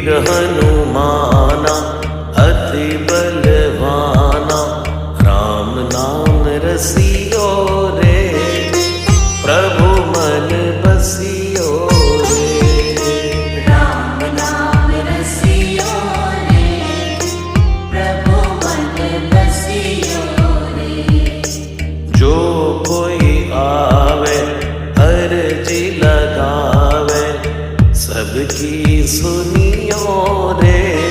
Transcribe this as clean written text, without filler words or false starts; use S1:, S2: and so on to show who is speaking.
S1: वीर हनुमाना अति बलवाना, राम नाम रसियो रे, प्रभु मन बसियो रे।
S2: राम नाम रसियो रे, प्रभु मन बसियो रे।
S1: जो कोई आवे अर्जी लगावे, सबकी सुनियो रे।